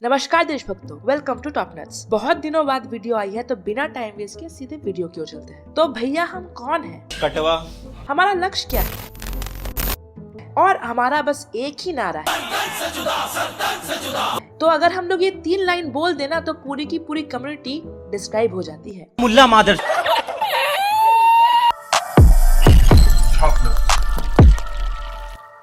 नमस्कार देशभक्तों, welcome to top nuts. बहुत दिनों बाद वीडियो आई है तो बिना टाइम वेस्ट किए सीधे वीडियो की ओर चलते हैं। तो भैया हम कौन हैं? कटवा। हमारा लक्ष्य क्या है? और हमारा बस एक ही नारा है। तो अगर हम लोग ये 3 लाइन बोल देना तो पूरी की पूरी कम्युनिटी डिस्क्राइब हो जाती है। मुल्ला मादर।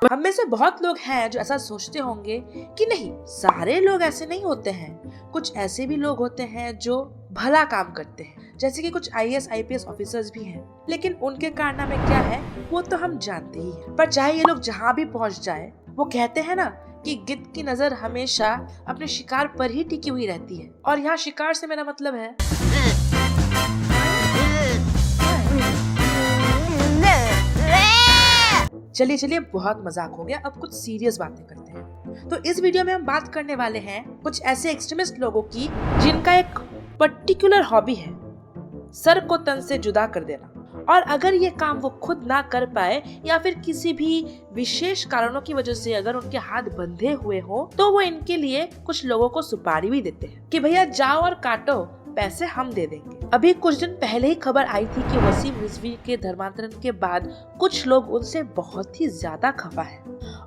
हम में से बहुत लोग हैं जो ऐसा सोचते होंगे कि नहीं, सारे लोग ऐसे नहीं होते हैं। कुछ ऐसे भी लोग होते हैं जो भला काम करते हैं, जैसे कि कुछ IAS IPS ऑफिसर्स भी हैं। लेकिन उनके कारनामे क्या है वो तो हम जानते ही हैं। पर चाहे ये लोग जहाँ भी पहुँच जाए, वो कहते हैं ना कि गिद्ध की नजर हमेशा अपने शिकार पर ही टिकी हुई रहती है। और यहाँ शिकार से मेरा मतलब है चलिए बहुत मजाक हो गया, अब कुछ सीरियस बातें करते हैं। तो इस वीडियो में हम बात करने वाले हैं कुछ ऐसे एक्सट्रीमिस्ट लोगों की जिनका एक पर्टिकुलर हॉबी है सर को तन से जुदा कर देना। और अगर ये काम वो खुद ना कर पाए या फिर किसी भी विशेष कारणों की वजह से अगर उनके हाथ बंधे हुए हो तो वो इनके लिए कुछ लोगों को सुपारी भी देते हैं कि भैया जाओ और काटो, पैसे हम दे देंगे। अभी कुछ दिन पहले ही खबर आई थी कि वसीम रिजवी के धर्मांतरण के बाद कुछ लोग उनसे बहुत ही ज्यादा खफा है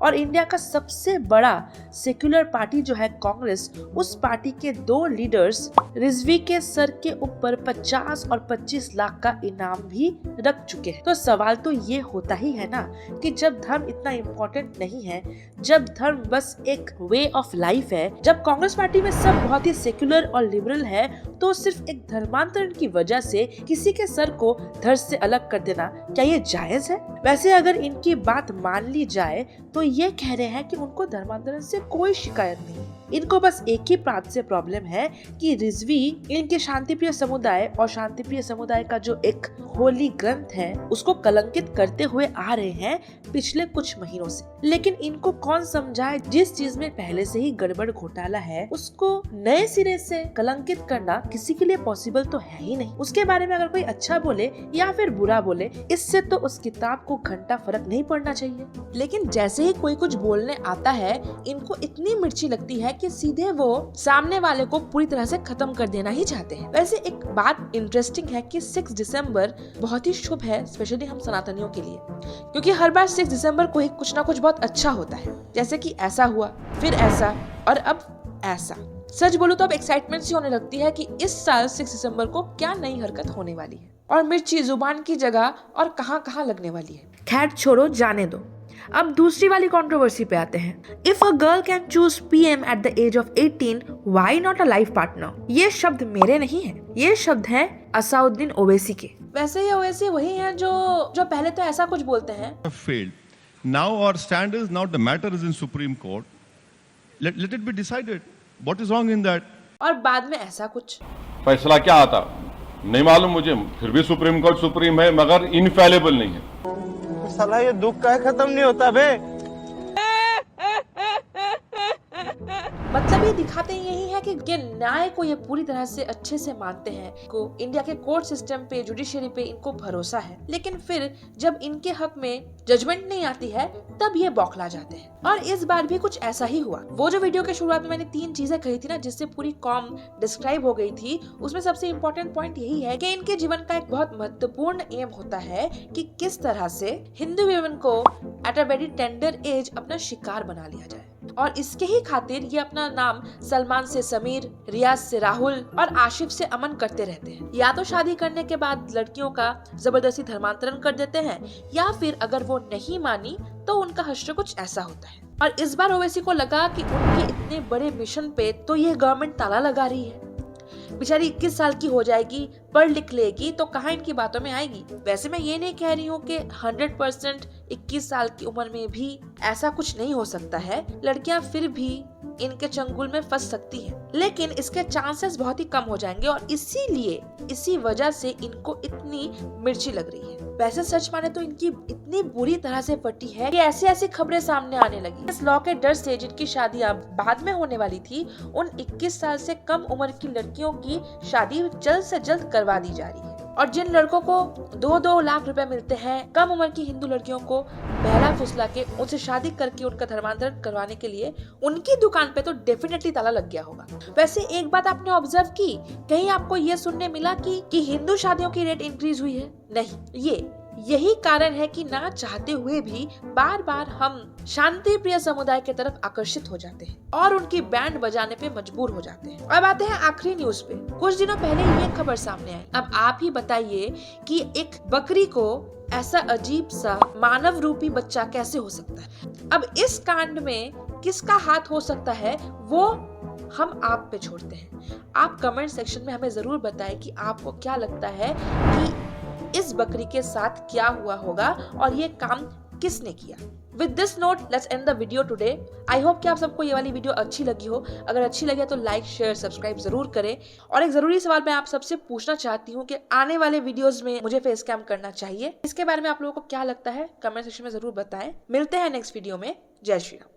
और इंडिया का सबसे बड़ा सेक्युलर पार्टी जो है कांग्रेस, उस पार्टी के 2 लीडर्स रिजवी के सर के ऊपर 50 और 25 लाख का इनाम भी रख चुके हैं। तो सवाल तो ये होता ही है ना कि जब धर्म इतना इम्पोर्टेंट नहीं है, जब धर्म बस एक वे ऑफ लाइफ है, जब कांग्रेस पार्टी में सब बहुत ही सेक्युलर और लिबरल है, तो सिर्फ एक धर्मांतरण की वजह से किसी के सर को धड़ से अलग कर देना, क्या ये जायज है? वैसे अगर इनकी बात मान ली जाए तो ये कह रहे हैं कि उनको धर्मांतरण से कोई शिकायत नहीं, इनको बस एक ही बात से प्रॉब्लम है कि रिजवी इनके शांतिप्रिय समुदाय और शांतिप्रिय समुदाय का जो एक होली ग्रंथ है उसको कलंकित करते हुए आ रहे हैं पिछले कुछ महीनों से। लेकिन इनको कौन समझाए, जिस चीज में पहले से ही गड़बड़ घोटाला है उसको नए सिरे से कलंकित करना किसी के लिए पॉसिबल तो है ही नहीं। उसके बारे में अगर कोई अच्छा बोले या फिर बुरा बोले, इससे तो उस किताब को घंटा फर्क नहीं पड़ना चाहिए। लेकिन जैसे ही कोई कुछ बोलने आता है, इनको इतनी मिर्ची लगती है कि सीधे वो सामने वाले को पूरी तरह से खत्म कर देना ही चाहते हैं। वैसे एक बात इंटरेस्टिंग है कि 6 दिसंबर बहुत ही शुभ है, स्पेशली हम सनातनियों के लिए, क्योंकि हर बार 6 दिसंबर को ही कुछ ना कुछ बहुत अच्छा होता है। जैसे कि ऐसा हुआ, फिर ऐसा और अब ऐसा। सच बोलूं तो अब एक्साइटमेंट सी होने लगती है कि इस साल 6 दिसंबर को क्या नई हरकत होने वाली है और मिर्ची जुबान की जगह और कहां लगने वाली है। खैर छोड़ो, जाने दो। अब दूसरी वाली कंट्रोवर्सी पे आते हैं। If a girl can choose PM at the age of 18, why not a life partner? ये शब्द मेरे नहीं है, ये शब्द है असाउद्दीन ओवैसी के। वैसे ये ओवैसी वही हैं जो पहले तो ऐसा कुछ बोलते हैं, failed. Now our stand is, now the matter is in Supreme Court. Let it be decided. What is wrong in that? और बाद में ऐसा कुछ। फैसला क्या आता नहीं मालूम मुझे, फिर भी सुप्रीम कोर्ट सुप्रीम है मगर इनफेलेबल नहीं है। साला ये दुख का खत्म नहीं होता बे। मतलब ये दिखाते यही है कि न्याय को ये पूरी तरह से अच्छे से मानते हैं, को इंडिया के कोर्ट सिस्टम पे, जुडिशरी पे इनको भरोसा है। लेकिन फिर जब इनके हक में जजमेंट नहीं आती है तब ये बौखला जाते हैं। और इस बार भी कुछ ऐसा ही हुआ। वो जो वीडियो के शुरुआत में मैंने 3 चीजें कही थी ना जिससे पूरी कॉम डिस्क्राइब हो गई थी, उसमें सबसे इम्पोर्टेंट पॉइंट यही है कि इनके जीवन का एक बहुत महत्वपूर्ण एम होता है कि किस तरह से हिंदू वीमेन को at a very tender as अपना शिकार बना लिया जाए। और इसके ही खातिर ये अपना नाम सलमान से समीर, रियाज से राहुल और आशिफ से अमन करते रहते हैं। या तो शादी करने के बाद लड़कियों का जबरदस्ती धर्मांतरण कर देते हैं, या फिर अगर वो नहीं मानी तो उनका हश्र कुछ ऐसा होता है। और इस बार ओवैसी को लगा कि उनके इतने बड़े मिशन पे तो ये गवर्नमेंट ताला लगा रही है। बेचारी 21 साल की हो जाएगी, पढ़ लिख लेगी तो कहाँ इनकी बातों में आएगी। वैसे मैं ये नहीं कह रही हूँ कि 100% 21 साल की उम्र में भी ऐसा कुछ नहीं हो सकता है, लड़कियां फिर भी इनके चंगुल में फंस सकती हैं, लेकिन इसके चांसेस बहुत ही कम हो जाएंगे और इसी वजह से इनको इतनी मिर्ची लग रही है। वैसे सच माने तो इनकी इतनी बुरी तरह से पट्टी है कि ऐसी खबरें सामने आने लगी। इस लॉ के डर से जिनकी शादियां बाद में होने वाली थी, उन 21 साल से कम उम्र की लड़कियों की शादी जल्द से जल्द करवा दी जा रही है। और जिन लड़कों को 2-2 लाख रुपए मिलते हैं कम उम्र की हिंदू लड़कियों को बहला फुसला के उनसे शादी करके उनका धर्मांतरण करवाने के लिए उनकी दुकान पे तो डेफिनेटली ताला लग गया होगा। वैसे एक बात आपने ऑब्जर्व की, कहीं आपको ये सुनने मिला कि हिंदू शादियों की रेट इंक्रीज हुई है? नहीं, यही कारण है कि ना चाहते हुए भी बार बार हम शांति प्रिय समुदाय की तरफ आकर्षित हो जाते हैं और उनकी बैंड बजाने पे मजबूर हो जाते हैं। अब आते हैं आखिरी न्यूज पे। कुछ दिनों पहले ये खबर सामने आई। अब आप ही बताइए कि एक बकरी को ऐसा अजीब सा मानव रूपी बच्चा कैसे हो सकता है? अब इस कांड में किसका हाथ हो सकता है वो हम आप पे छोड़ते हैं। आप कमेंट सेक्शन में हमें जरूर बताएं कि आपको क्या लगता है कि इस बकरी के साथ क्या हुआ होगा और ये काम किसने किया। With this note, let's end the video today. I hope कि आप सबको ये वाली वीडियो अच्छी लगी हो। अगर अच्छी लगी तो लाइक शेयर सब्सक्राइब जरूर करें। और एक जरूरी सवाल मैं आप सबसे पूछना चाहती हूँ कि आने वाले वीडियोस में मुझे फेस कैम करना चाहिए, इसके बारे में आप लोगों को क्या लगता है कमेंट सेक्शन में जरूर बताएं। मिलते हैं नेक्स्ट वीडियो में। जय श्री राम।